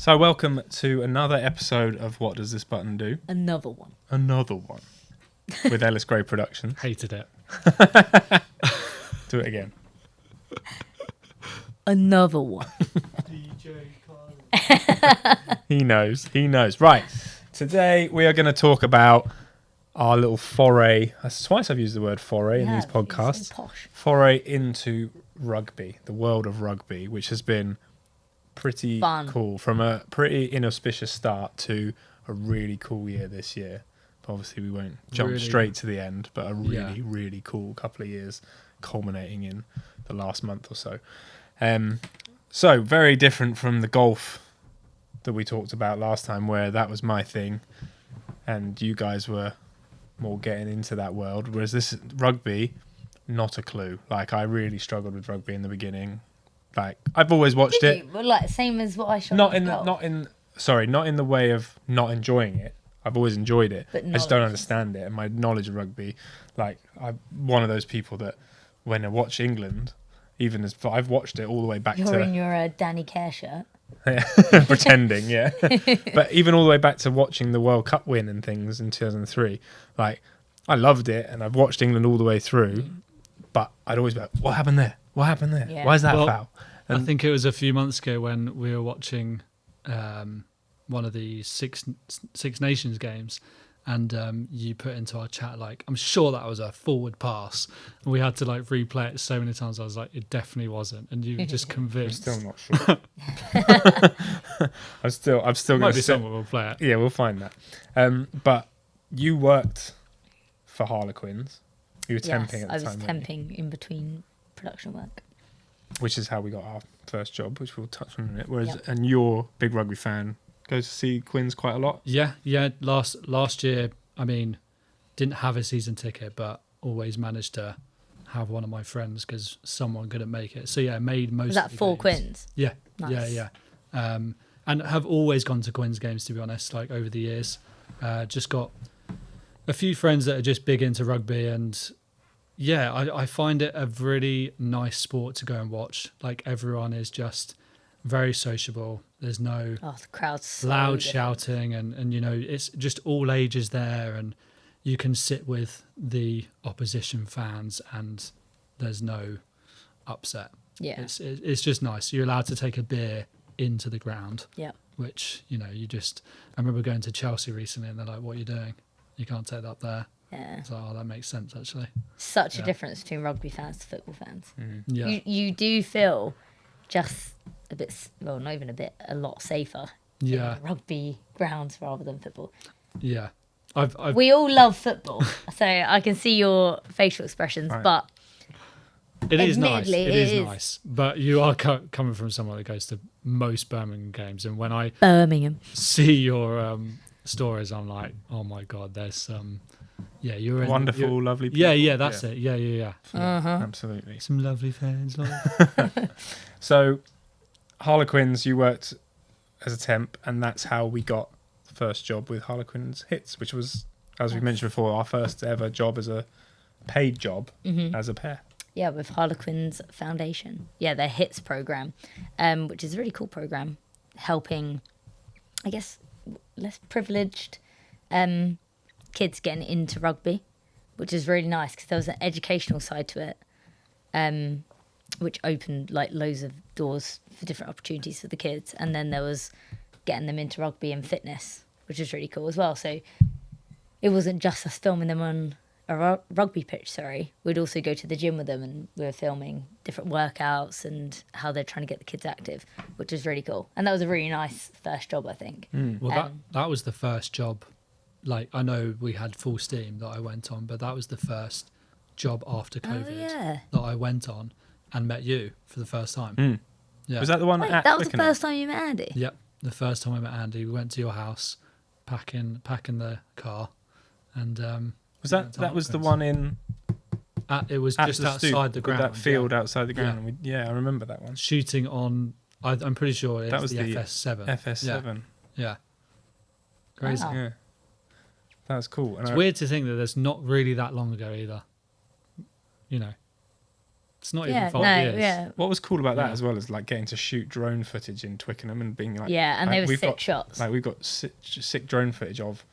So welcome to another episode of What Does This Button Do? Another one. Another one. With Ellis Gray Productions. Hated it. Do it again. Another one. He knows. Right. Today we are going to talk about our little foray. That's twice I've used the word foray in these podcasts. So posh. Foray into rugby, the world of rugby, which has been pretty Fun. cool. From a pretty inauspicious start to a really cool year this year. But obviously we won't jump straight to the end, but a really cool couple of years culminating in the last month or so. So very different from the golf that we talked about last time, where that was my thing and you guys were more getting into that world, whereas this rugby, not a clue. Like, I really struggled with rugby in the beginning. Like, I've always watched it. Well, like same as what I shot. Not in the way of not enjoying it. I've always enjoyed it. But I just don't understand it. And my knowledge of rugby, like, I'm one of those people that when I watch England, even as I've watched it all the way back You're in your Danny Care shirt. pretending, yeah. But even all the way back to watching the World Cup win and things in 2003, like, I loved it and I've watched England all the way through, but I'd always be like, what happened there? What happened there? Yeah. Why is that foul? And I think it was a few months ago when we were watching one of the Six Nations games, and you put into our chat, like, I'm sure that was a forward pass, and we had to like replay it so many times. I was like, it definitely wasn't, and you were just convinced. I'm still not sure. I'm still Might going be to someone will play it. Yeah, we'll find that. But you worked for Harlequins. You were temping at the I was time, weren't you? temping in between production work. Which is how we got our first job, which we'll touch on in a minute. Whereas, Yep. and you're a big rugby fan, goes to see Quins quite a lot. Yeah. Last year, I mean, didn't have a season ticket, but always managed to have one of my friends because someone couldn't make it. So yeah, made most. Was that of the 4 games. Quins? Yeah, Nice. yeah. And have always gone to Quins games, to be honest, like over the years. Just got a few friends that are just big into rugby, and yeah, I find it a really nice sport to go and watch. Like, everyone is just very sociable. There's no Oh, the crowd's so loud different. shouting, and you know, it's just all ages there, and you can sit with the opposition fans and there's no upset. Yeah. It's just nice. You're allowed to take a beer into the ground. Yeah. Which, you know, I remember going to Chelsea recently and they're like, what are you doing? You can't take that up there. Yeah. So, that makes sense, actually. Such a difference between rugby fans to football fans. Yeah. You do feel just a bit, well, not even a bit, a lot safer Yeah. in rugby grounds rather than football. Yeah. I've We all love football, so I can see your facial expressions, Right. but It is nice. Admittedly, It it is is. nice. But you are coming from someone that goes to most Birmingham games, and when I Birmingham. see your stories, I'm like, oh my god, there's some, yeah, you're in, Wonderful, you're- lovely people. yeah, that's it. Yeah. Absolutely. Some lovely fans. Like. So, Harlequins, you worked as a temp, and that's how we got the first job with Harlequins Hits, which was, as we mentioned before, our first ever job as a paid job as a pair. Yeah, with Harlequins Foundation. Yeah, their HITS program, which is a really cool program, helping, I guess, less privileged kids getting into rugby, which is really nice because there was an educational side to it, which opened like loads of doors for different opportunities for the kids. And then there was getting them into rugby and fitness, which was really cool as well. So it wasn't just us filming them on a rugby pitch, we'd also go to the gym with them and we were filming different workouts and how they're trying to get the kids active, which was really cool. And that was a really nice first job, I think. Well, that was the first job. Like, I know we had Full Steam that I went on, but that was the first job after COVID yeah. that I went on and met you for the first time. Yeah. Was that the one Wait, at that was the Twickenham? first time you met Andy? Yep. The first time I met Andy, we went to your house, packing the car, and Was we went to that was the Harlequins. one in It was at just the stoop, outside the with ground. that field yeah. outside the ground? And I remember that one. Shooting on. I'm pretty sure it's That was the the FS7. FS7. Yeah. Crazy. Wow. Yeah. That was cool. And It's weird to think that that's not really that long ago either. You know. It's not Yeah, even 5 no, years. yeah. What was cool about that Yeah. as well is like getting to shoot drone footage in Twickenham and being like, Yeah, and like, they were we've sick got, shots. Like we've got sick drone footage of.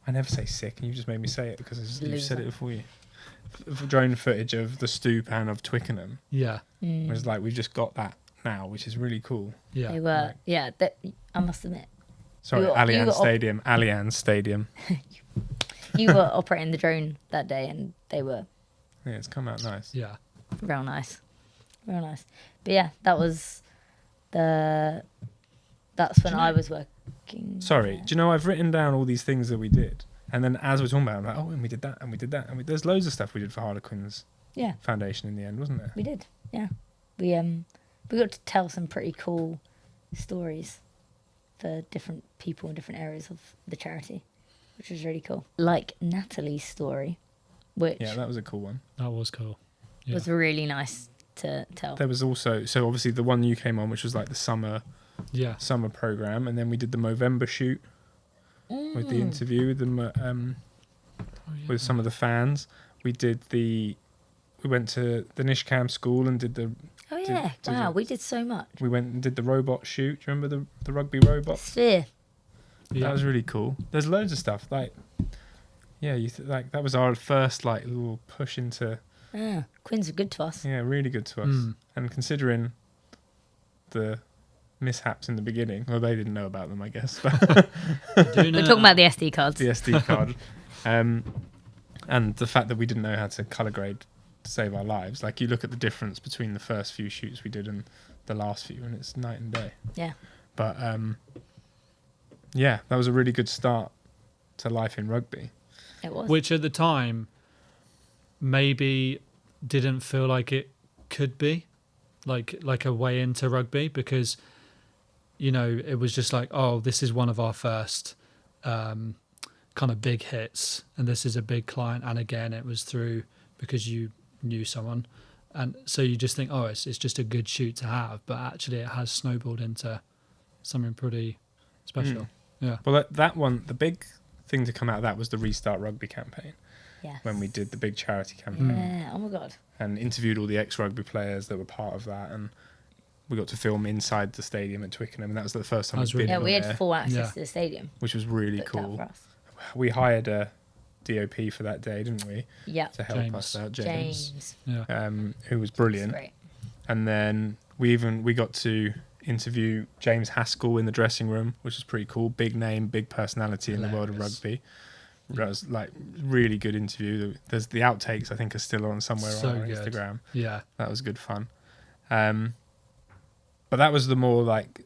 I never say sick, and you just made me say it because you said it before you. Drone footage of the Stoop and of Twickenham. Yeah. Whereas like we've just got that now, which is really cool. Yeah. They were, I must admit, Sorry, You got- you Allianz got op- Stadium. Allianz Stadium. you were operating the drone that day, and they were Yeah, it's come out nice. Yeah. real nice. Real nice. But yeah, that was that's when I was working. Sorry, there. do you know I've written down all these things that we did, and then as we're talking about, it, I'm like, oh, and we did that, and we did that, and there's loads of stuff we did for Harlequins Yeah, Foundation in the end, wasn't there? we did. Yeah, we got to tell some pretty cool stories for different people in different areas of the charity, which was really cool. Like Natalie's story, which Yeah, that was a cool one. That was cool. Yeah. was really nice to tell. There was also obviously the one you came on, which was like the summer Yeah. program, and then we did the Movember shoot with the interview with them with some of the fans. We went to the Nishcam school and did the. Oh yeah! did Wow, it. we did so much. We went and did the robot shoot. Do you remember the rugby robot? Sphere. Yeah. That was really cool. There's loads of stuff like, yeah, like that was our first like little push into. Yeah, Quins were good to us. Yeah, really good to us. Mm. And considering the mishaps in the beginning, well, they didn't know about them, I guess. But We're We're talking about the SD cards. the SD card, and the fact that we didn't know how to color grade to save our lives. Like you look at the difference between the first few shoots we did and the last few, and it's night and day. Yeah. But yeah, that was a really good start to life in rugby. It was. Which at the time maybe didn't feel like it could be like a way into rugby, because it was just like, oh, this is one of our first kind of big hits, and this is a big client, and again it was through because you knew someone, and so you just think, oh, it's just a good shoot to have, but actually it has snowballed into something pretty special. Yeah. Well, that one, the big thing to come out of that was the Restart Rugby campaign. Yes. When we did the big charity campaign Yeah. Oh my god. and interviewed all the ex-rugby players that were part of that, and we got to film inside the stadium at Twickenham, and that was the first time That was we'd been really Yeah, we had there, full access Yeah. to the stadium. which was really Booked out cool. for us. We hired a DOP for that day, didn't we, Yeah. to help James. us out, James, James. Yeah. who was It's brilliant. great. And then we got to interview James Haskell in the dressing room, which was pretty cool. Big name, big personality in the world of Hilarious. rugby. That was like really good interview. There's the outtakes, I think, are still on somewhere So on our good. Instagram. Yeah. That was good fun. But that was the more like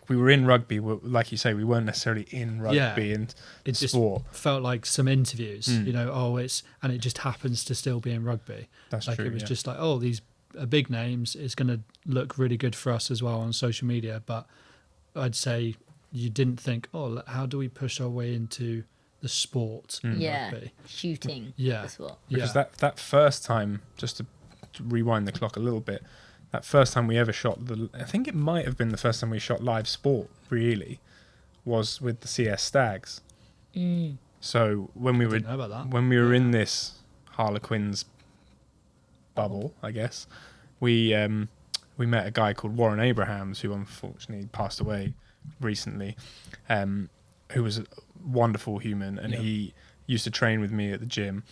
we were in rugby. Like you say, we weren't necessarily in rugby Yeah. and It just sport. felt like some interviews, Mm. and it just happens to still be in rugby. That's Like true. it was yeah. just like, oh, these are big names. It's going to look really good for us as well on social media. But I'd say you didn't think, oh, how do we push our way into the sport in Yeah. rugby? Shooting. Yeah. That's what. Because Yeah. that first time, just to rewind the clock a little bit, that first time we ever shot I think it might have been the first time we shot live sport, really, was with the CS Stags. Mm. So when we were Didn't know about that. when we were in this Harlequins bubble, I guess, we met a guy called Warren Abrahams, who unfortunately passed away recently, who was a wonderful human, and Yeah. he used to train with me at the gym,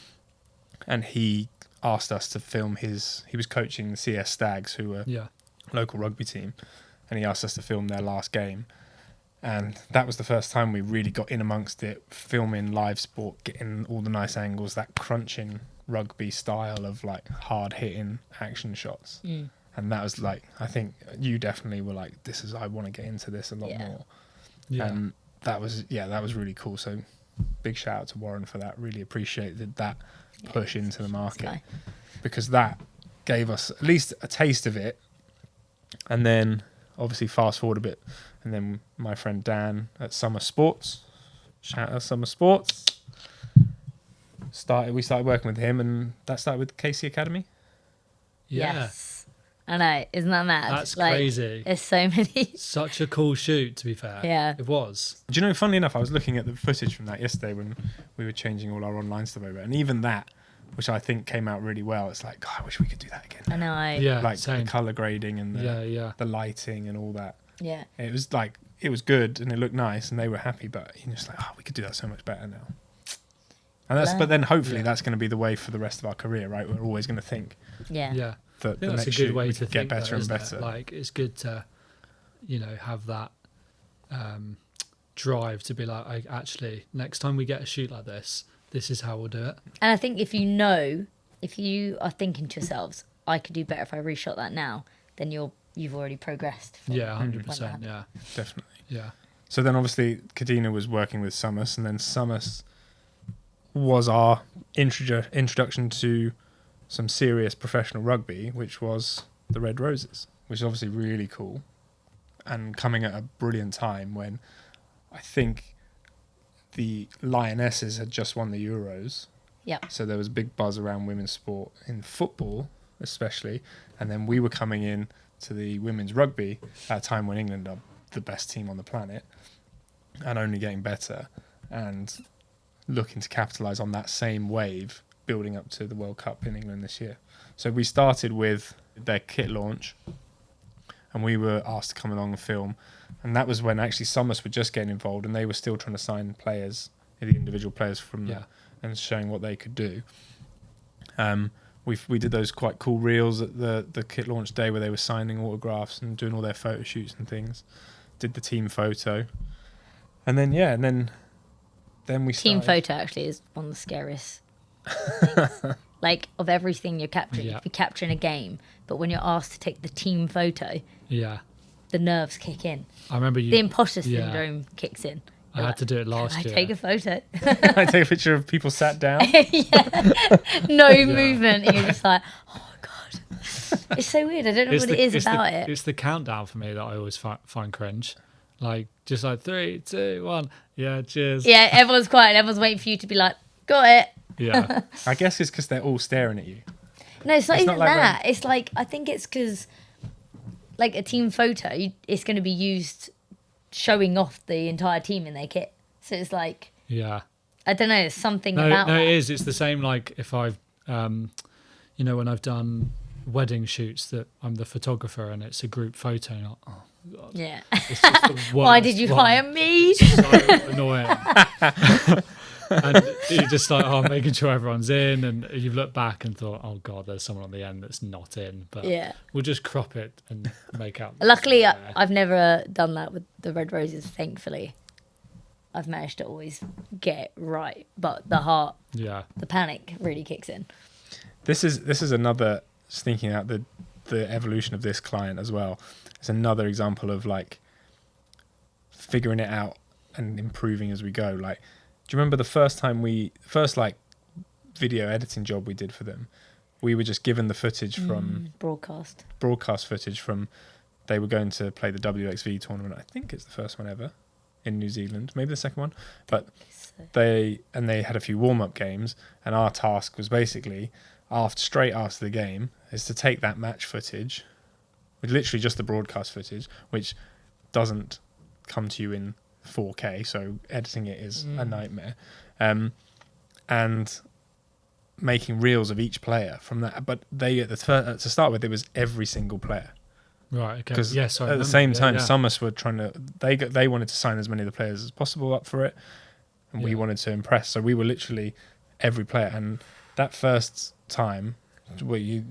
and he asked us to film he was coaching the CS Stags, who were Yeah. a local rugby team, and he asked us to film their last game. And that was the first time we really got in amongst it, filming live sport, getting all the nice angles, that crunching rugby style of like hard hitting action shots. Mm. And that was like, I think you definitely were like, I want to get into this a lot Yeah. more. Yeah. And that was really cool. So big shout out to Warren for that. Really appreciated that push into the market, Guy. because that gave us at least a taste of it. And then obviously fast forward a bit, and then my friend Dan at Summer Sports, shout out Summer Sports, we started working with him, and that started with Casey Academy. Yeah. Yes. I know. Isn't that mad? That's Like, crazy. There's so many. Such a cool shoot, to be fair. Yeah. It was. Do you know, funnily enough, I was looking at the footage from that yesterday when we were changing all our online stuff over, and even that which I think came out really well. It's like, God, I wish we could do that again. I know. Yeah, Like same. the color grading and Yeah. the lighting and all that. Yeah. It was like, it was good and it looked nice and they were happy, but you're just like, oh, we could do that so much better now. And that's, but then hopefully Yeah. that's going to be the way for the rest of our career, right? We're always going to think Yeah. Yeah. that I think the that's next a shoot good way we to could think, get better and isn't it? better. Like, it's good to, have that drive to be like, actually, next time we get a shoot like this is how we'll do it. And I think if you are thinking to yourselves, I could do better if I reshot that now, then you've already progressed. Yeah, from 100%. when that Yeah. Definitely. Yeah. So then obviously Kadena was working with Summus, and then Summus was our introduction to some serious professional rugby, which was the Red Roses, which is obviously really cool and coming at a brilliant time when I think the Lionesses had just won the Euros. Yep. So there was a big buzz around women's sport in football, especially. And then we were coming in to the women's rugby at a time when England are the best team on the planet and only getting better and looking to capitalise on that same wave building up to the World Cup in England this year. So we started with their kit launch and we were asked to come along and film. And that was when actually Summus were just getting involved and they were still trying to sign players, the individual players from Yeah. and showing what they could do. We did those quite cool reels at the kit launch day where they were signing autographs and doing all their photo shoots and things. Did the team photo. And then we Team started. photo actually is one of the scariest things. Like, of everything you're capturing, Yeah. you could be capturing a game, but when you're asked to take the team photo, Yeah. the nerves kick in. I remember The imposter Yeah. syndrome kicks in. I You're had to do it last I year. take a photo. I take a picture of people sat down. No movement. And you're just like, oh my God. It's so weird. I don't know what it is about it. It's the countdown for me that I always find cringe. Like, just like 3, 2, 1. Yeah, cheers. Yeah, everyone's quiet. Everyone's waiting for you to be like, got it. Yeah. I guess it's because they're all staring at you. No, it's not It's even not like that. It's like, I think it's because, like, a team photo, it's going to be used showing off the entire team in their kit. So it's like, Yeah. I don't know, there's something No, about no, that. it is. It's the same like if I've, when I've done wedding shoots that I'm the photographer and it's a group photo. And oh, God. Yeah. It's just the Why worst did you one. hire me? So annoying. And you're just like, making sure everyone's in, and you've looked back and thought, oh God, there's someone on the end that's not in. But Yeah. we'll just crop it and make out. Luckily, I've never done that with the Red Roses, thankfully. I've managed to always get it right. But the panic really kicks in. This is another, just thinking out the evolution of this client as well. It's another example of like figuring it out and improving as we go. Like, do you remember the first like video editing job we did for them? We were just given the footage from Broadcast footage from, they were going to play the WXV tournament. I think it's the first one ever in New Zealand, maybe the second one. But they had a few warm-up games, and our task was basically straight after the game is to take that match footage, with literally just the broadcast footage, which doesn't come to you in 4K, so editing it is a nightmare, and making reels of each player from that. But to start with, it was every single player. Right. Okay. Because Yes. at the same time, Summus were trying to. They wanted to sign as many of the players as possible up for it, and we wanted to impress. So we were literally every player. And that first time,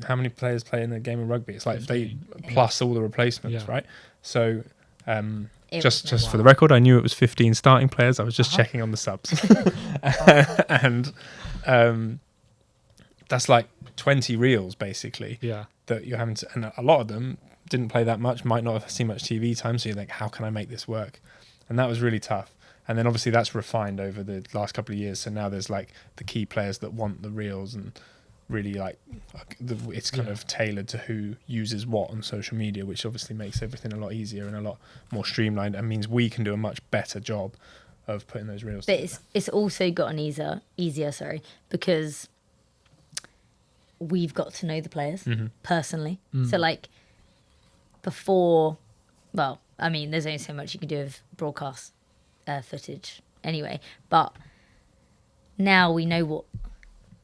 how many players play in a game of rugby? It's like 15. plus all the replacements, Yeah. right? So It just was for the record, I knew it was 15 starting players. I was just checking on the subs, and that's like 20 reels basically. Yeah. That you're having to, and a lot of them didn't play that much, might not have seen much TV time, so you're like, how can I make this work? And that was really tough. And then obviously that's refined over the last couple of years, so now there's like the key players that want the reels, and really like it's kind of tailored to who uses what on social media, which obviously makes everything a lot easier and a lot more streamlined, and means we can do a much better job of putting those reels But together. it's also gotten easier, because we've got to know the players personally. So like before, well, I mean, there's only so much you can do with broadcast footage anyway, but now we know what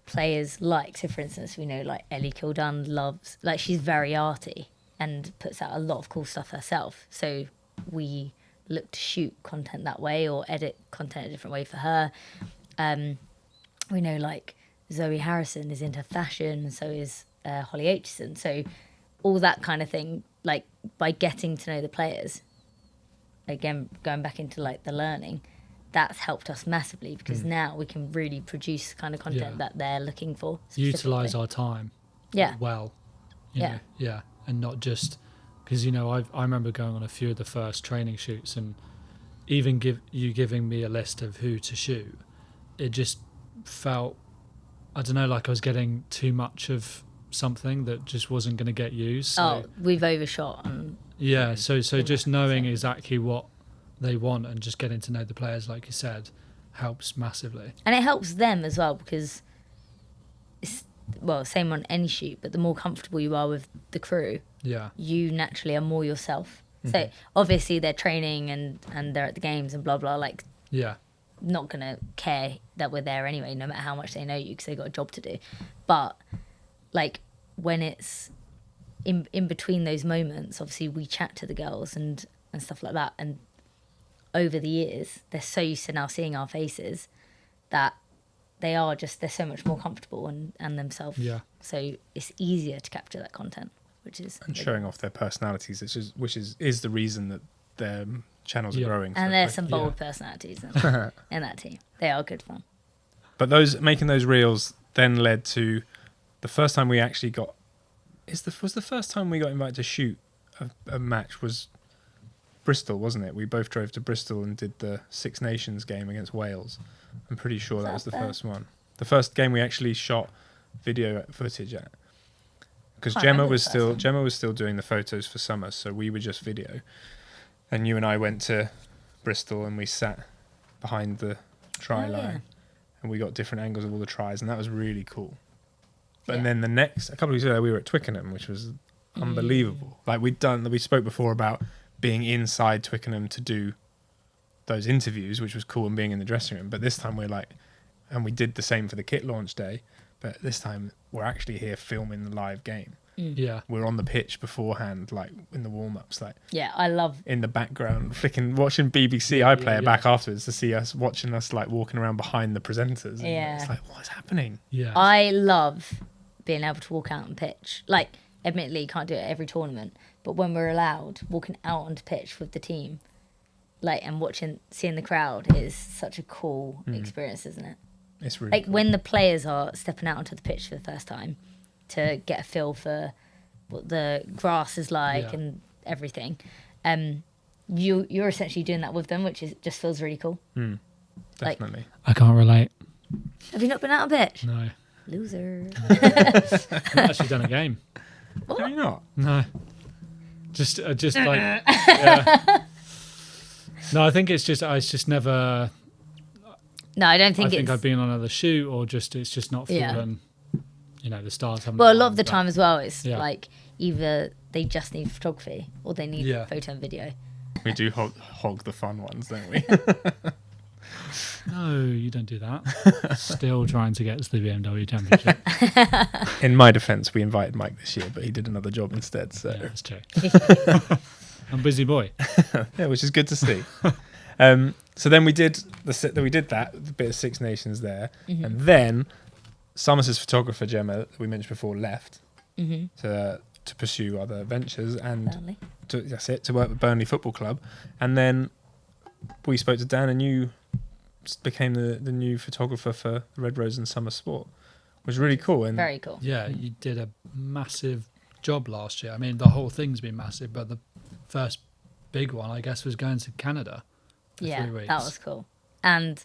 players like. So, for instance, we know like Ellie Kildun loves, like, she's very arty and puts out a lot of cool stuff herself. So we look to shoot content that way or edit content a different way for her. We know like Zoe Harrison is into fashion, so is Holly Aitchison. So all that kind of thing, like by getting to know the players, again, going back into like the learning, that's helped us massively because now we can really produce the kind of content that they're looking for. Utilize our time well. Yeah. And not just, because, you know, I remember going on a few of the first training shoots and even giving me a list of who to shoot, it just felt, I don't know, like I was getting too much of something that just wasn't going to get used. So, we've overshot. So just knowing exactly what they want and just getting to know the players, like you said, helps massively. And it helps them as well because it's, well, same on any shoot, but the more comfortable you are with the crew, you naturally are more yourself. So obviously they're training and they're at the games and blah, blah, like, not going to care that we're there anyway, no matter how much they know you because they've got a job to do. But, like, when it's in between those moments, obviously we chat to the girls and stuff like that. And over the years, they're so used to now seeing our faces that they're so much more comfortable and themselves. Yeah. So it's easier to capture that content, which is... And showing off their personalities, which is the reason that their channels are growing. And there's some bold personalities in that team. They are good fun. But making those reels then led to the first time we actually got... was the first time we got invited to shoot a match was Bristol, wasn't it? We both drove to Bristol and did the Six Nations game against Wales. I'm pretty sure that was the first one. The first game we actually shot video footage at. Because Gemma was still doing the photos for summer, so we were just video. And you and I went to Bristol and we sat behind the try line and we got different angles of all the tries, and that was really cool. And then a couple of weeks later, we were at Twickenham, which was unbelievable. Like we spoke before about being inside Twickenham to do those interviews, which was cool, and being in the dressing room. But this time and we did the same for the kit launch day, but this time we're actually here filming the live game. Yeah, we're on the pitch beforehand, like in the warm-ups, like I love in the background watching BBC iPlayer back afterwards to see us watching us like walking around behind the presenters. And it's like, what's happening? Yeah, I love being able to walk out on pitch. Like, admittedly, you can't do it at every tournament, but when we're allowed, walking out onto pitch with the team, like, and seeing the crowd is such a cool experience, isn't it? It's really like cool. When the players are stepping out onto the pitch for the first time to get a feel for what the grass is like and everything. You're essentially doing that with them, which just feels really cool. Definitely. Like, I can't relate. Have you not been out on pitch? No. Loser. I've not actually done a game. What? No, you're not. No. Just like... Yeah. No, I think it's just never... No, I don't think I think I've been on another shoot or it's just not fallen... You know, the stars haven't... Well, a lot of the time as well, it's like either they just need photography or they need photo and video. We do hog the fun ones, don't we? No, you don't do that. Still trying to get to the BMW Championship. In my defence, we invited Mike this year, but he did another job instead. So yeah, that's true. I'm a busy boy. Yeah, which is good to see. So then we did the bit of Six Nations there, and then Summers's photographer Gemma, that we mentioned before, left to pursue other ventures and to work with Burnley Football Club, and then we spoke to Dan, and you became the new photographer for Red Rose and Summer Sport, which was really cool. And very cool. Yeah, you did a massive job last year. I mean, the whole thing's been massive, but the first big one, I guess, was going to Canada for 3 weeks. That was cool. And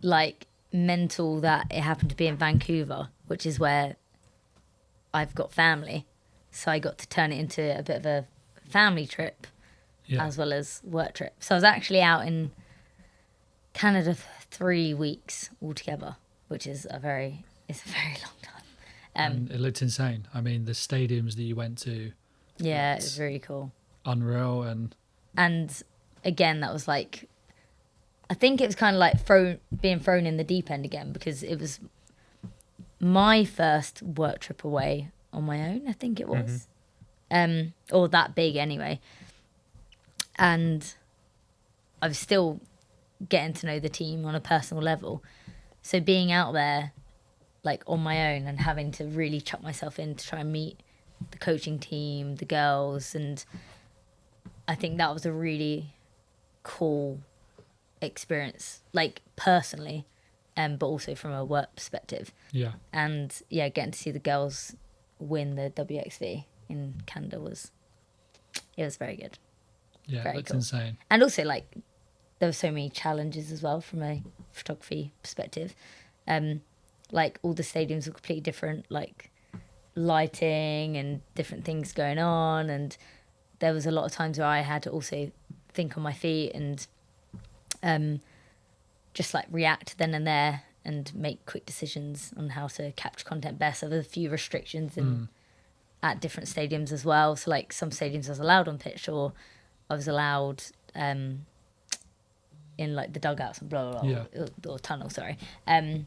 like mental that it happened to be in Vancouver, which is where I've got family, so I got to turn it into a bit of a family trip as well as work trip. So I was actually out in Canada for 3 weeks altogether, which is a very long time. And it looked insane. I mean, the stadiums that you went to, it was really cool, unreal. And again, that was like, I think it was kind of like being thrown in the deep end again, because it was my first work trip away on my own, I think it was. Or that big anyway. And I was still getting to know the team on a personal level. So being out there, like on my own and having to really chuck myself in to try and meet the coaching team, the girls, and I think that was a really cool experience, like personally, but also from a work perspective. Yeah. And yeah, getting to see the girls win the WXV in Canada was very good. Yeah, Very that's cool. insane. And also, like, there were so many challenges as well from a photography perspective. Like, all the stadiums were completely different, like lighting and different things going on. And there was a lot of times where I had to also think on my feet and just like react then and there and make quick decisions on how to capture content best. There were a few restrictions at different stadiums as well. So, like, some stadiums I was allowed on pitch, or I was allowed in like the dugouts and blah blah blah, or tunnel, sorry, and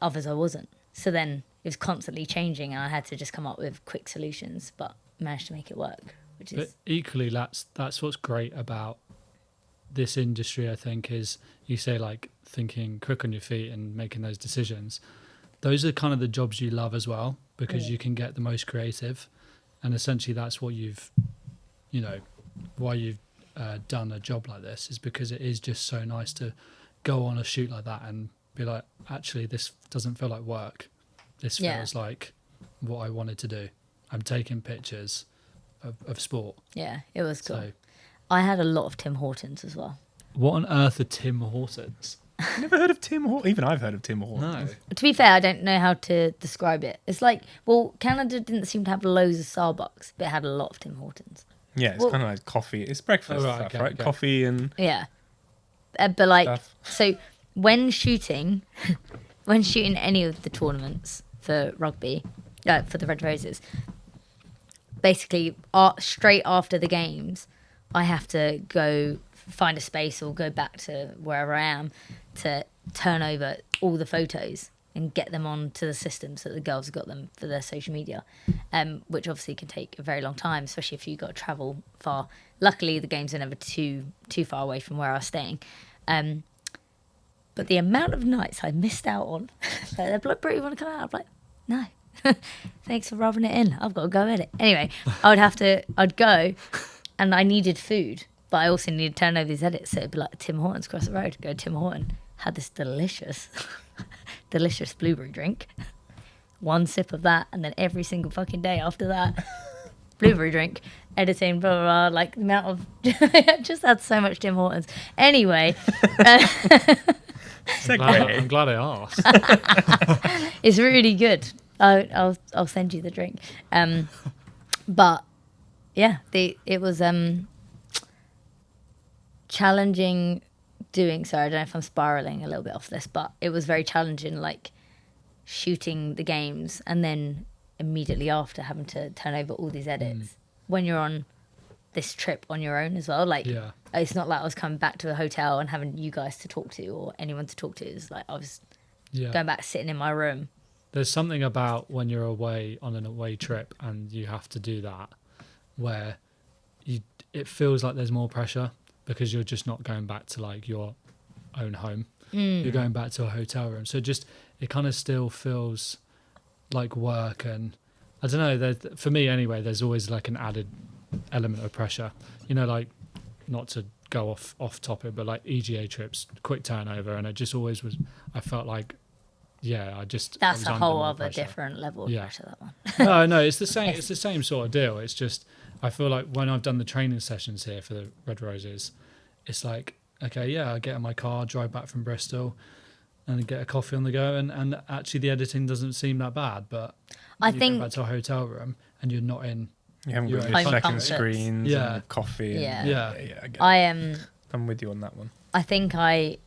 others I wasn't. So then it was constantly changing, and I had to just come up with quick solutions, but managed to make it work. But equally, that's what's great about this industry, I think, is you say, like, thinking quick on your feet and making those decisions. Those are kind of the jobs you love as well, because you can get the most creative, and essentially that's what why you've done a job like this, is because it is just so nice to go on a shoot like that and be like, actually, this doesn't feel like work. This feels like what I wanted to do. I'm taking pictures of sport. Yeah, it was cool. So, I had a lot of Tim Hortons as well. what on earth are Tim Hortons? Never heard of Tim Hortons. Even I've heard of Tim Hortons. No. To be fair, I don't know how to describe it. It's like, well, Canada didn't seem to have loads of Starbucks, but it had a lot of Tim Hortons. Yeah, it's kind of like coffee. It's breakfast stuff, right? Okay. Coffee and Yeah. But like, stuff. so when shooting any of the tournaments for rugby, for the Red Roses, basically straight after the games, I have to go find a space or go back to wherever I am to turn over all the photos and get them onto the system so that the girls have got them for their social media, which obviously can take a very long time, especially if you've got to travel far. Luckily, the games are never too far away from where I was staying. But the amount of nights I missed out on, like, they're like, "Bro, you want to come out?" I'm like, "No, thanks for rubbing it in. I've got to go edit." Anyway, I'd go, and I needed food, but I also needed to turn over these edits. So it'd be like Tim Hortons across the road. Go to Tim Horton, had this delicious blueberry drink. One sip of that, and then every single fucking day after that, blueberry drink, editing, blah, blah, blah. Like, the amount of... I just had so much Tim Hortons. Anyway. I'm glad I asked. It's really good. I'll send you the drink. But, yeah, it was challenging doing... Sorry, I don't know if I'm spiraling a little bit off this, but it was very challenging, like, shooting the games and then immediately after having to turn over all these edits when you're on this trip on your own as well. Like, it's not like I was coming back to a hotel and having you guys to talk to or anyone to talk to. It's like I was going back, sitting in my room. There's something about when you're away on an away trip and you have to do that where it feels like there's more pressure because you're just not going back to like your own home. You're going back to a hotel room. So it kind of still feels like work. And I don't know, for me anyway, there's always like an added element of pressure. You know, like, not to go off topic, but like EGA trips, quick turnover. And it just always was, I felt like, That's a whole other different level of pressure, that No, one. it's the same. It's the same sort of deal. It's just, I feel like when I've done the training sessions here for the Red Roses, it's like, okay, I get in my car, drive back from Bristol, and get a coffee on the go, and actually the editing doesn't seem that bad. But I you think go back to a hotel room and you're not in. You haven't got Your your own second comforts. screens Yeah. and coffee. Yeah. I get it. I'm with you on that one. I think that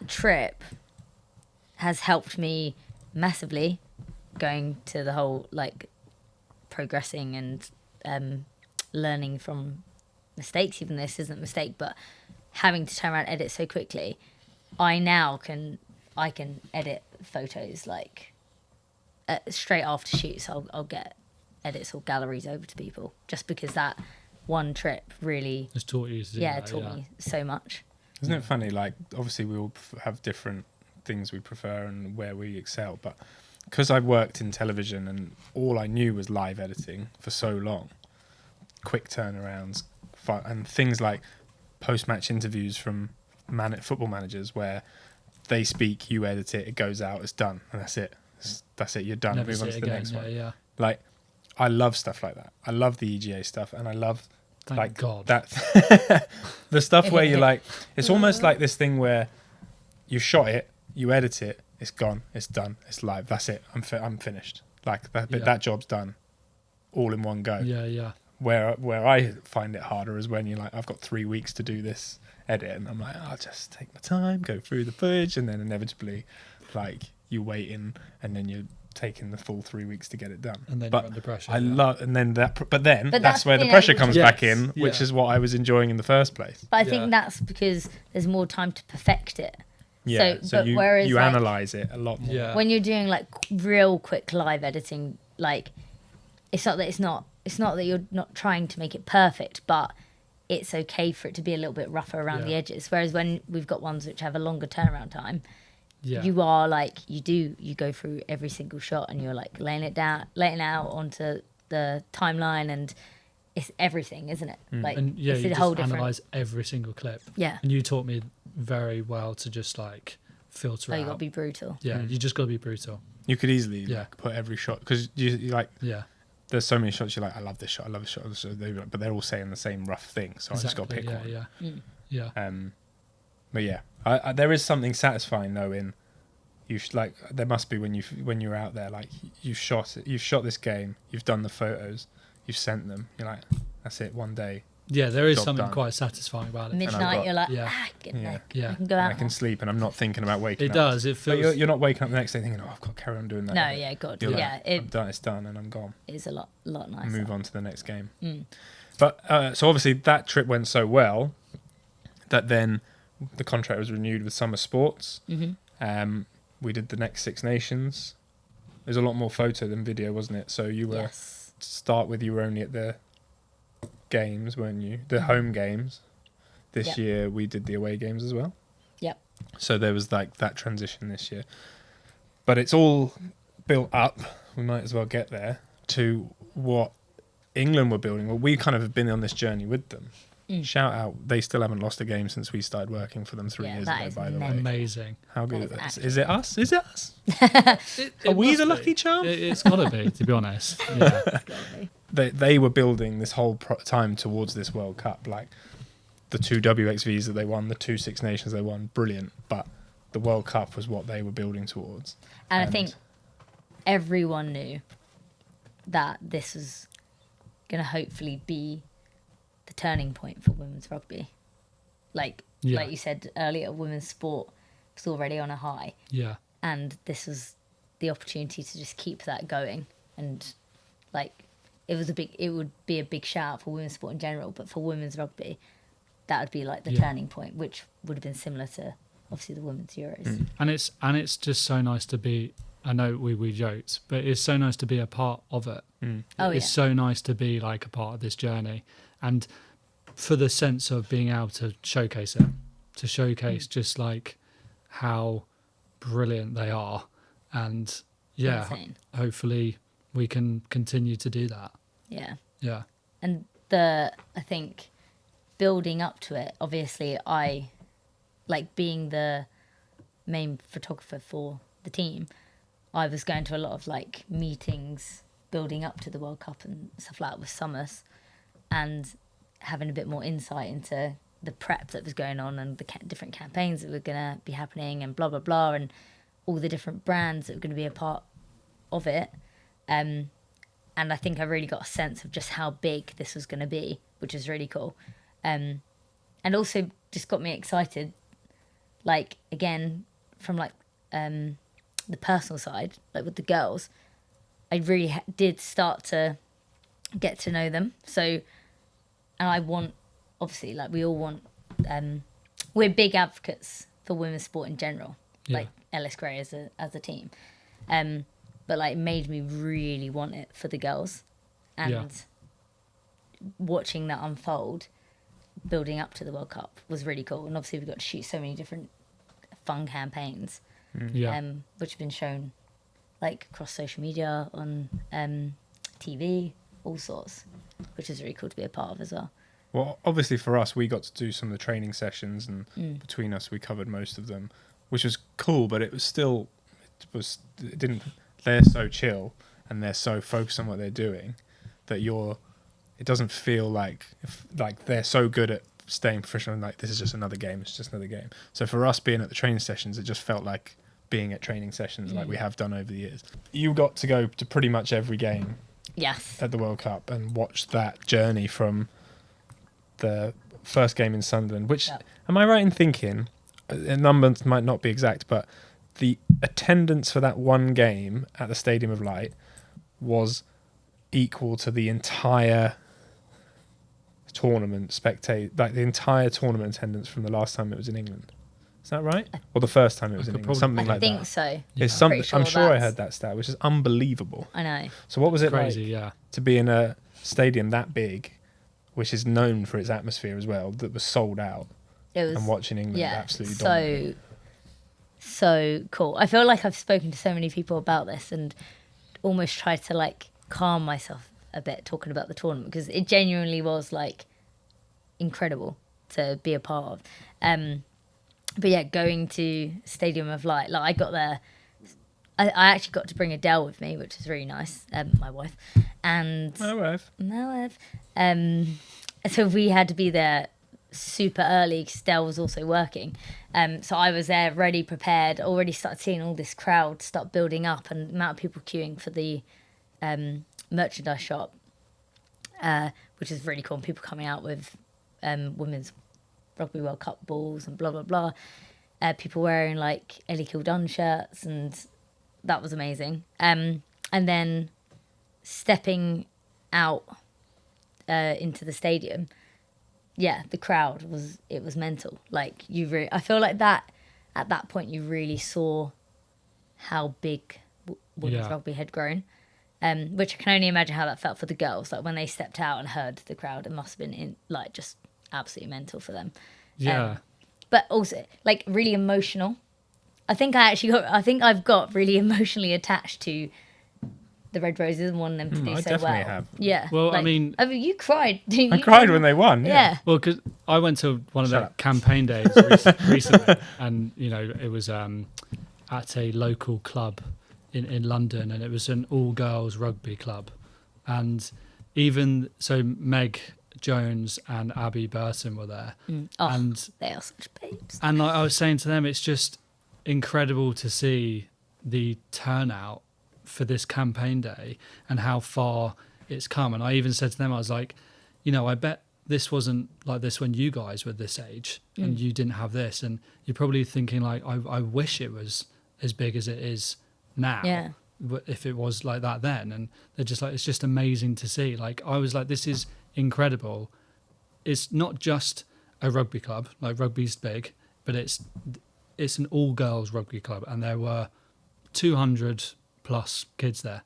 trip has helped me massively, going to the whole, like, progressing and learning from mistakes, even though this isn't a mistake, but having to turn around and edit so quickly. I now can I can edit photos like straight after shoots. I'll get edits or galleries over to people just because that one trip really It's taught you to do that, taught me so much. Isn't it funny? Like, obviously, we all have different things we prefer and where we excel. But because I worked in television and all I knew was live editing for so long, quick turnarounds, and things like post-match interviews from football managers where they speak, you edit it, it goes out, it's done, and that's it. That's it. You're done. Never Move on see to it the again. next one. Yeah. Like, I love stuff like that. I love the EGA stuff, and I love Thank God. that the stuff where you're like, it's almost like this thing where you shot it, you edit it, it's gone, it's done, it's live. That's it. I'm finished. Like that job's done, all in one go. Yeah. Where I find it harder is when you're like, I've got 3 weeks to do this edit, and I'm like, I'll just take my time, go through the footage, and then inevitably, like, you wait in, and then you're taking the full 3 weeks to get it done. And then but you're under pressure. But then But that's where the being pressure able to- comes Yes, back in, which yeah. is what I was enjoying in the first place. But I Yeah. think that's because there's more time to perfect it. Yeah, so but you whereas, like, analyze it a lot more. Yeah. when you're doing like real quick live editing, like it's not that you're not trying to make it perfect, but it's okay for it to be a little bit rougher around the Yeah. edges. Whereas when we've got ones which have a longer turnaround time, Yeah. you are like you go through every single shot and you're like laying it out onto the timeline, and it's everything, isn't it? Like And yeah, it's you a just whole different. analyze every single clip. Yeah. And you taught me very well to just like filter Oh, you out. got to be brutal. Yeah, you just got to be brutal. You could easily Yeah. like, put every shot, because you like, Yeah. there's so many shots you're like, I love this shot, I love this shot, but they're all saying the same rough thing, so I just got to pick one. Yeah. But yeah, I there is something satisfying though in like there must be when you're out there, like you've shot this game, you've done the photos, you've sent them, you're like, that's it, one day. Yeah, there is Job something done. quite satisfying about it. Midnight, you're like, Yeah. get Yeah. there. Yeah. I can go And out. I can sleep and I'm not thinking about waking It up. does. It But feels. you're not waking up the next day thinking, oh, I've got to carry on doing that. No, edit. yeah, God, You're like, yeah, I'm done, it's done, and I'm gone. it is a lot nicer. Move on to the next game. But so obviously that trip went so well that then the contract was renewed with Summer Sports. We did the next Six Nations. There's a lot more photo than video, wasn't it? So you were Yes. to start with, you were only at the games, weren't you? The home games. This Yep. year we did the away games as well. Yep. So there was like that transition this year. But it's all built up, we might as well get there, to what England were building. Well, we kind of have been on this journey with them. Shout out, they still haven't lost a game since we started working for them 3 Yeah, years that ago, is by the way. Amazing. How good is is this? actually- Is it us? Is it us? It Are we must the be. lucky charm? It's got to be, to be honest. Yeah. They were building this whole time towards this World Cup. Like the 2 WXVs that they won, the 2 Six Nations they won, brilliant. But the World Cup was what they were building towards. And I think everyone knew that this was going to hopefully be the turning point for women's rugby. Like you said earlier, women's sport was already on a high, Yeah. and this was the opportunity to just keep that going. And like it would be a big shout out for women's sport in general, but for women's rugby, that would be like the turning point, which would have been similar to obviously the women's Euros. And it's just so nice to be. I know we joked, but it's so nice to be a part of it. Oh, It's yeah. so nice to be like a part of this journey, and for the sense of being able to showcase it, to showcase just like how brilliant they are, and yeah, Insane. hopefully we can continue to do that. Yeah. Yeah, And I think building up to it, obviously I like being the main photographer for the team, I was going to a lot of like meetings building up to the World Cup and stuff like that with Summers, and having a bit more insight into the prep that was going on and the different campaigns that were going to be happening and blah blah blah, and all the different brands that were going to be a part of it. And I think I really got a sense of just how big this was going to be, which was really cool. And also just got me excited, like, again, from, like, the personal side, like with the girls, I really did start to get to know them. So, and I want, obviously, like, we all want, we're big advocates for women's sport in general. Yeah. Like, Ellis Gray as a team. But like it made me really want it for the girls, and watching that unfold, building up to the World Cup was really cool. And obviously we got to shoot so many different fun campaigns, which have been shown like across social media, on TV, all sorts, which is really cool to be a part of as well. Well, obviously for us, we got to do some of the training sessions, and between us, we covered most of them, which was cool. But it was still, it didn't. They're so chill and they're so focused on what they're doing that it doesn't feel like they're so good at staying professional. And like, this is just another game. It's just another game. So for us being at the training sessions, it just felt like being at training sessions like we have done over the years. You got to go to pretty much every game. Yes. At the World Cup and watch that journey from the first game in Sunderland, which, am I right in thinking, the numbers might not be exact, but the attendance for that one game at the Stadium of Light was equal to the entire tournament like the entire tournament attendance from the last time it was in England. Is that right? Or the first time it was in England? Something like that. I think so. It's something. I'm sure I heard that stat, which is unbelievable. I know. So what was it crazy, like to be in a stadium that big, which is known for its atmosphere as well, that was sold out? It was, and watching England absolutely dominate. So cool. I feel like I've spoken to so many people about this and almost tried to like calm myself a bit talking about the tournament, because it genuinely was like incredible to be a part of. But yeah, going to Stadium of Light, like I got there, I actually got to bring Adele with me, which was really nice, my wife. And my wife. So we had to be there super early because Adele was also working. So I was there ready, prepared, already started seeing all this crowd start building up, and the amount of people queuing for the merchandise shop, which is really cool. And people coming out with women's Rugby World Cup balls and blah, blah, blah. People wearing like Ellie Kildunn shirts, and that was amazing. And then stepping out into the stadium, the crowd was mental. Like I feel like that at that point you really saw how big women's rugby had grown, which I can only imagine how that felt for the girls. Like when they stepped out and heard the crowd, it must have been just absolutely mental for them. But also like really emotional. I think I've got really emotionally attached to the Red Roses and wanting them to do so well. I definitely have. Yeah. Well, I mean, you cried. I cried when they won. Yeah. Well, because I went to one of the campaign days recently, and it was at a local club in London, and it was an all-girls rugby club, and even so, Meg Jones and Abby Burton were there, and they are such babes. And like I was saying to them, it's just incredible to see the turnout for this campaign day and how far it's come. And I even said to them, I was like, I bet this wasn't like this when you guys were this age and you didn't have this, and you're probably thinking like, I wish it was as big as it is now, if it was like that then. And they're just like, it's just amazing to see. Like I was like, this is incredible. It's not just a rugby club, like rugby's big, but it's an all-girls rugby club, and there were 200 plus kids there,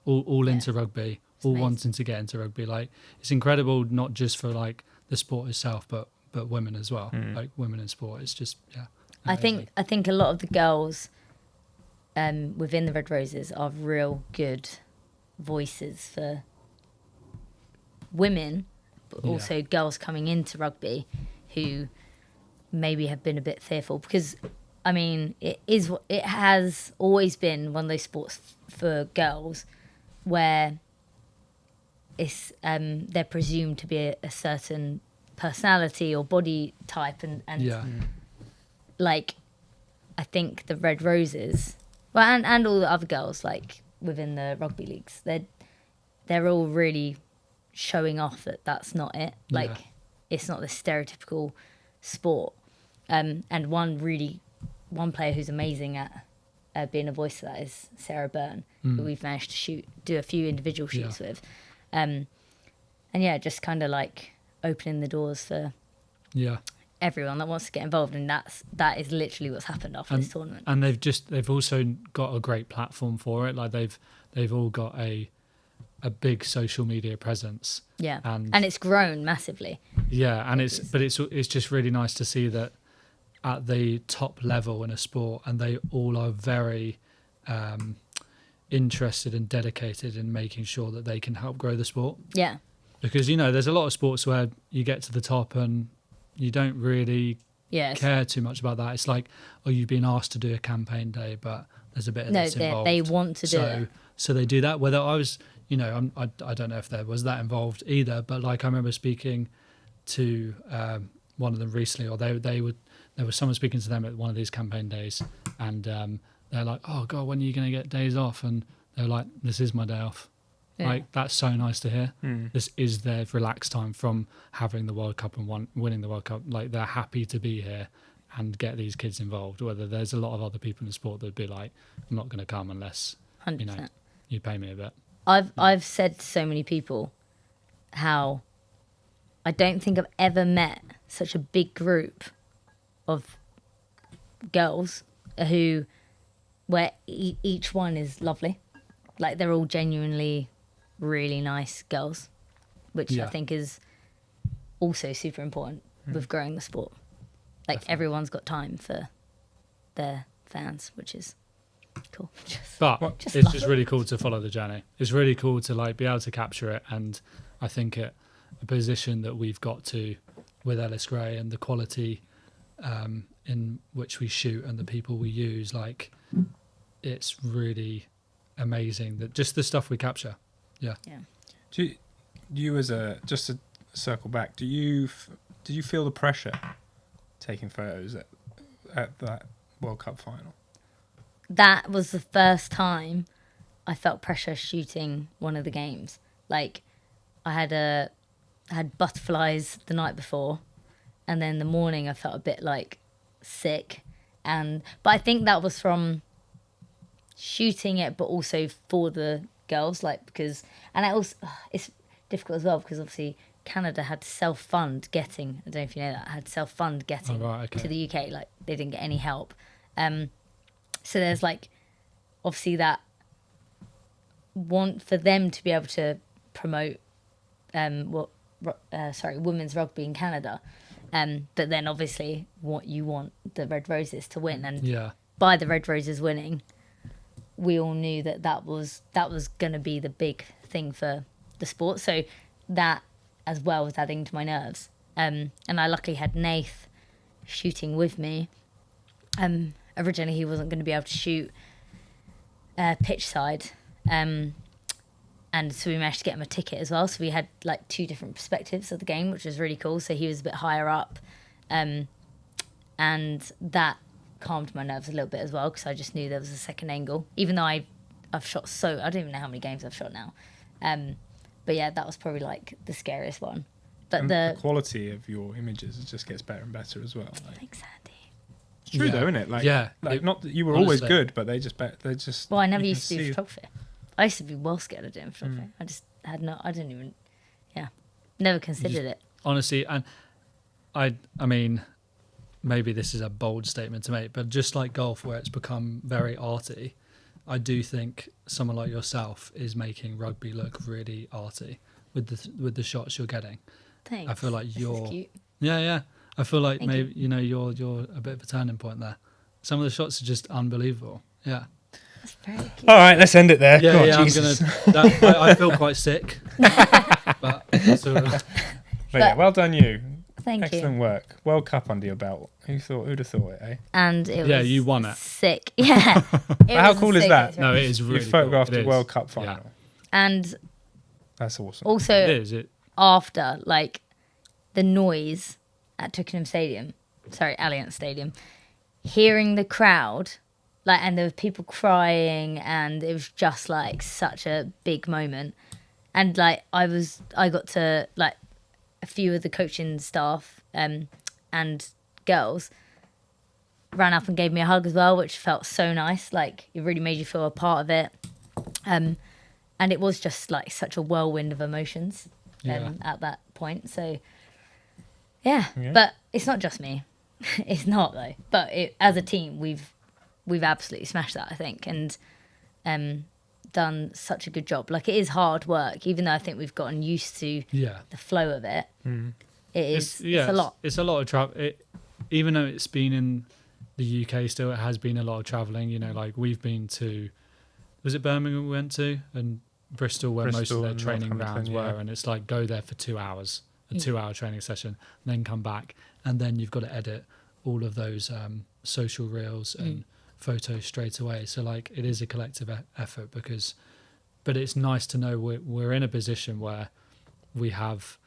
all into rugby, all amazing. Wanting to get into rugby. Like it's incredible, not just for like the sport itself, but women as well. Like women in sport, it's just amazing. I think a lot of the girls within the Red Roses are real good voices for women, but also girls coming into rugby who maybe have been a bit fearful, because I mean it has always been one of those sports for girls where it's they're presumed to be a certain personality or body type, and like I think the Red Roses, well, and all the other girls like within the rugby leagues, they're all really showing off that that's not it. Like it's not the stereotypical sport. And one player who's amazing at being a voice for that is Sarah Byrne, who we've managed to do a few individual shoots with. And just kind of like opening the doors for everyone that wants to get involved, and that is literally what's happened after this tournament. And they've also got a great platform for it. Like they've all got a big social media presence. Yeah, and it's grown massively. Yeah, and it's just really nice to see that at the top level in a sport, and they all are very interested and dedicated in making sure that they can help grow the sport. Yeah, because there's a lot of sports where you get to the top and you don't really care too much about that. It's like, you've been asked to do a campaign day, but there's a bit of this involved. They want to do it. So they do that. Whether I was, I don't know if there was that involved either, but like I remember speaking to one of them recently, or there was someone speaking to them at one of these campaign days, and they're like, "Oh God, when are you going to get days off?" And they're like, "This is my day off." Yeah. Like, that's so nice to hear. This is their relaxed time from having the World Cup and winning the World Cup. Like, they're happy to be here and get these kids involved. Whether there's a lot of other people in the sport that'd be like, "I'm not going to come unless 100%. You pay me a bit." I've said to so many people how I don't think I've ever met such a big group of girls where each one is lovely. Like, they're all genuinely really nice girls, which I think is also super important with growing the sport. Like, definitely. Everyone's got time for their fans, which is cool. It's just really cool to follow the journey. It's really cool to like be able to capture it, and I think a position that we've got to with Ellis Gray and the quality in which we shoot and the people we use, like, it's really amazing that just the stuff we capture. Yeah. Do you just to circle back, did you feel the pressure taking photos at that World Cup final? That was the first time I felt pressure shooting one of the games. Like, I had butterflies the night before, and then the morning I felt a bit like sick, but I think that was from shooting it, but also for the girls, like, because, and it's difficult as well because obviously Canada had self-fund getting, I don't know if you know that, to the UK. Like, they didn't get any help. So there's like obviously that want for them to be able to promote women's rugby in Canada, but then obviously what you want the Red Roses to win, and by the Red Roses winning, we all knew that was going to be the big thing for the sport. So that as well was adding to my nerves, and I luckily had Nath shooting with me. Originally he wasn't going to be able to shoot pitch side, and so we managed to get him a ticket as well. So we had like two different perspectives of the game, which was really cool. So he was a bit higher up, and that calmed my nerves a little bit as well, because I just knew there was a second angle, even though I've shot I don't even know how many games I've shot now, but yeah, that was probably like the scariest one. But and the quality of your images just gets better and better as well. Like, thanks, Andy. It's true though, isn't it? Like, not that you were always good, but they just well, I never used to do photography. I used to be well scared of doing photography. I just I didn't even never considered it, honestly. And I mean, maybe this is a bold statement to make, but just like golf, where it's become very arty, I do think someone like yourself is making rugby look really arty with the shots you're getting. Thanks. I feel like you're cute. Yeah. I feel like Thank maybe you're a bit of a turning point there. Some of the shots are just unbelievable. Yeah. That's very cute. All right, let's end it there. Yeah, Jesus. I feel quite sick. but well done you. Thank Excellent you. Work. World Cup under your belt. Who'd have thought it, eh? And it was you won it. Sick. Yeah. How cool is that? No, it is really You photographed cool. the World Cup final. Yeah. And that's awesome. also, it is. After, like, the noise at Allianz Stadium, hearing the crowd, like, and there was people crying, and it was just like such a big moment. And like I got to, like, a few of the coaching staff and girls ran up and gave me a hug as well, which felt so nice. Like, it really made you feel a part of it. And it was just like such a whirlwind of emotions at that point. So yeah. But it's not just me. It's not though. But as a team, we've absolutely smashed that, I think, and done such a good job. Like, it is hard work, even though I think we've gotten used to the flow of it. It's a lot. It's a lot of travel. Even though it's been in the UK still, it has been a lot of travelling. You know, like we've been to, was it Birmingham we went to, and Bristol, where most of their training grounds were, and it's like go there for 2 hours, a 2-hour training session, and then come back, and then you've got to edit all of those social reels and photos straight away. So like it is a collective effort but it's nice to know we're in a position where we have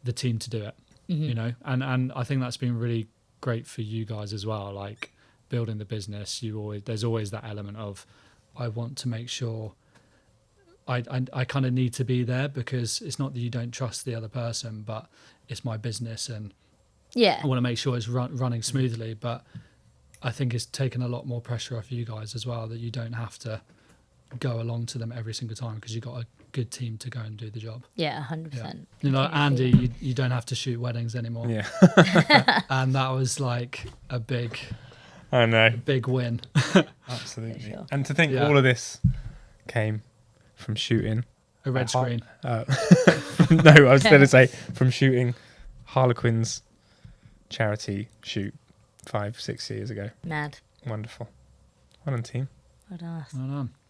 the team to do it, you know, and I think that's been really great for you guys as well. Like building the business, there's always that element of I want to make sure I kind of need to be there, because it's not that you don't trust the other person, but it's my business and I want to make sure it's running smoothly. But I think it's taken a lot more pressure off you guys as well, that you don't have to go along to them every single time, because you've got a good team to go and do the job. Yeah, 100%. Yeah. You know, Andy, you don't have to shoot weddings anymore. Yeah. And that was like a big win. Absolutely. Sure. And to think all of this came from shooting a red screen. No, I was going to say from shooting Harlequin's charity shoot 5-6 years ago. Mad. Wonderful. Well done, team. Well done us. Well done.